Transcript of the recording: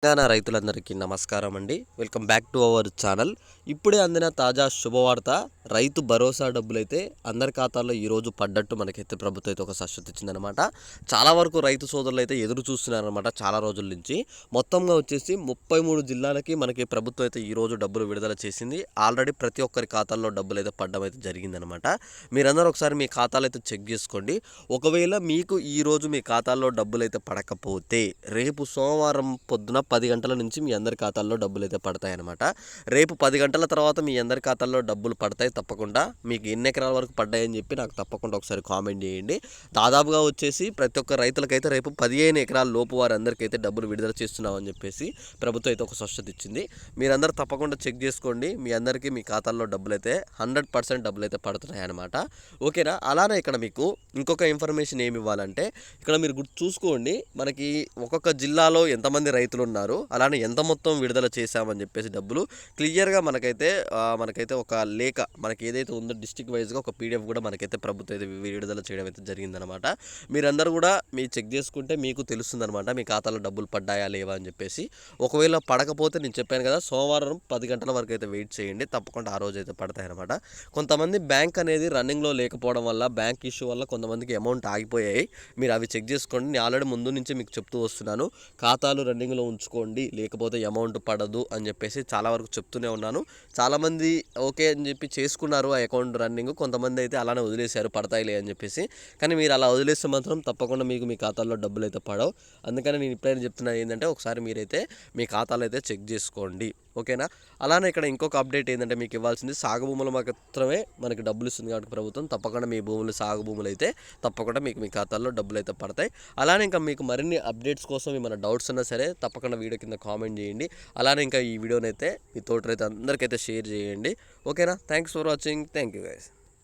తెలంగాణ రైతులందరికీ నమస్కారం అండి. Welcome back to our channel. ఇప్పుడే అందిన తాజా శుభవార్త, రైతు భరోసా డబ్బులైతే అందరి ఖాతాల్లో ఈరోజు పడ్డట్టు మనకైతే ప్రభుత్వం అయితే ఒక స్పష్టత ఇచ్చిందనమాట. చాలా వరకు రైతు సోదరులు అయితే ఎదురు చూస్తున్నారనమాట చాలా రోజుల నుంచి. మొత్తంగా వచ్చేసి 33 జిల్లాలకి మనకి ప్రభుత్వం అయితే ఈరోజు డబ్బులు విడుదల చేసింది. ఆల్రెడీ ప్రతి ఒక్కరి ఖాతాల్లో డబ్బులు అయితే పడ్డం అయితే జరిగిందనమాట. మీరందరూ ఒకసారి మీ ఖాతాలు అయితే చెక్ చేసుకోండి. ఒకవేళ మీకు ఈరోజు మీ ఖాతాల్లో డబ్బులు అయితే పడకపోతే రేపు సోమవారం పొద్దున 10 గంటల నుంచి మీ అందరి ఖాతాల్లో డబ్బులు అయితే పడతాయన్నమాట. రేపు 10 గంటల తర్వాత మీ అందరి ఖాతాల్లో డబ్బులు పడతాయి తప్పకుండా. మీకు ఎన్ని ఎకరాల వరకు పడ్డాయని చెప్పి నాకు తప్పకుండా ఒకసారి కామెంట్ చేయండి. దాదాపుగా వచ్చేసి ప్రతి ఒక్క రైతులకైతే రేపు 15 ఎకరాల లోపు వారందరికైతే డబ్బులు విడుదల చేస్తున్నామని చెప్పేసి ప్రభుత్వం అయితే ఒక స్పష్టత ఇచ్చింది. మీరందరూ తప్పకుండా చెక్ చేసుకోండి. మీ అందరికీ మీ ఖాతాల్లో డబ్బులు అయితే 100% డబ్బులు అయితే పడుతున్నాయి అనమాట. ఓకేనా? అలానే ఇక్కడ మీకు ఇంకొక ఇన్ఫర్మేషన్ ఏమి ఇవ్వాలంటే, ఇక్కడ మీరు చూసుకోండి, మనకి ఒక్కొక్క జిల్లాలో ఎంతమంది రైతులు ఉన్నారు, అలానే ఎంత మొత్తం విడుదల చేశామని చెప్పేసి డబ్బులు క్లియర్గా మనకైతే ఒక లేఖ మనకి ఏదైతే ఉందో డిస్ట్రిక్ట్ వైజ్గా ఒక పీడిఎఫ్ కూడా మనకైతే ప్రభుత్వం అయితే విడుదల చేయడం అయితే జరిగిందనమాట. మీరందరూ కూడా చెక్ చేసుకుంటే మీకు తెలుస్తుందనమాట మీ ఖాతాలో డబ్బులు పడ్డాయా లేవా అని చెప్పేసి. ఒకవేళ పడకపోతే నేను చెప్పాను కదా, సోమవారం 10 గంటల వరకు అయితే వెయిట్ చేయండి, తప్పకుండా ఆ రోజు అయితే పడతాయన్నమాట. కొంతమంది బ్యాంక్ అనేది రన్నింగ్లో లేకపోవడం వల్ల, బ్యాంక్ ఇష్యూ వల్ల కొంతమందికి అమౌంట్ ఆగిపోయాయి. మీరు అవి చెక్ చేసుకోండి. నేను ఆల్రెడీ ముందు నుంచి మీకు చెప్తూ వస్తున్నాను, ఖాతాలు రన్నింగ్లో ఉంచుకోండి, లేకపోతే అమౌంట్ పడదు అని చెప్పేసి చాలా వరకు చెప్తూనే ఉన్నాను. చాలామంది ఓకే అని చెప్పి చేసుకున్నారు ఆ అకౌంట్ రన్నింగ్, కొంతమంది అయితే అలానే వదిలేశారు పడతాయిలే అని చెప్పేసి. కానీ మీరు అలా వదిలేస్తే మాత్రం తప్పకుండా మీకు మీ ఖాతాల్లో డబ్బులు అయితే పడవు. అందుకని నేను ఇప్పుడైనా చెప్తున్నా ఏంటంటే, ఒకసారి మీరైతే మీ ఖాతాలు అయితే చెక్ చేసుకోండి. ఓకేనా? అలానే ఇక్కడ ఇంకొక అప్డేట్ ఏంటంటే, మీకు ఇవ్వాల్సింది సాగు భూములు మాత్రమే మనకి డబ్బులు ఇస్తుంది కాబట్టి ప్రభుత్వం, తప్పకుండా మీ భూములు సాగు భూములు అయితే తప్పకుండా మీకు మీ ఖాతాల్లో డబ్బులు అయితే పడతాయి. అలానే ఇంకా మీకు మరిన్ని అప్డేట్స్ కోసం ఏమైనా డౌట్స్ ఉన్నా సరే తప్పకుండా వీడియో కింద కామెంట్ చేయండి. అలానే ఇంకా ఈ వీడియోనైతే మీ తోటి రైతు అందరికైతే షేర్ చేయండి. ఓకేనా? Thanks for watching. Thank you guys.